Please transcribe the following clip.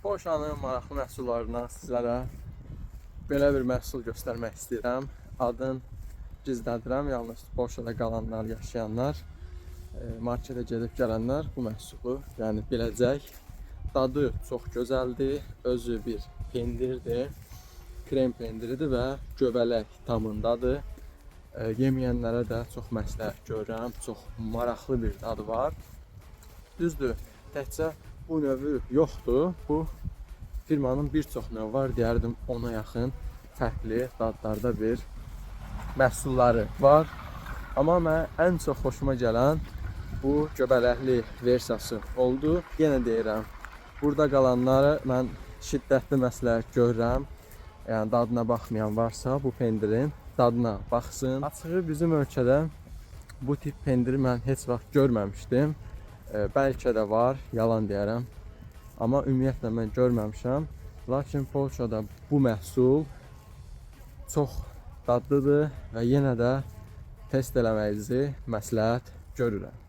Polşanın maraqlı məhsullarından sizlərə belə bir məhsul göstərmək istəyirəm. Adını gizlədirəm, yalnız Polşada qalanlar, yaşayanlar, marketə gedib gələnlər bu məhsulu yəni biləcək. Dadı çox gözəldir, özü bir pendirdir, krem pendiridir və göbələk tamındadır. Yeməyənlərə də çox məsləhət görürəm, çox maraqlı bir dadı var. Düzdür, təkcə bu növü yoxdur. Bu firmanın bir çox növü var, deyərdim 10-a yaxın fərqli dadlarda bir məhsulları var. Amma mən ən çox xoşuma gələn bu göbələkli versiyası oldu. Yenə deyirəm, burada qalanları mən şiddətli məsləhət görürəm. Yəni dadına baxmayan varsa bu pendirin dadına baxsın. Açığı bizim ölkədə bu tip pendiri mən heç vaxt görməmişdim. Bəlkə də var, yalan deyərəm. Amma ümumiyyətlə mən görməmişəm. Lakin Polşada bu məhsul çox dadlıdır və yenə də test eləməyinizi məsləhət görürəm.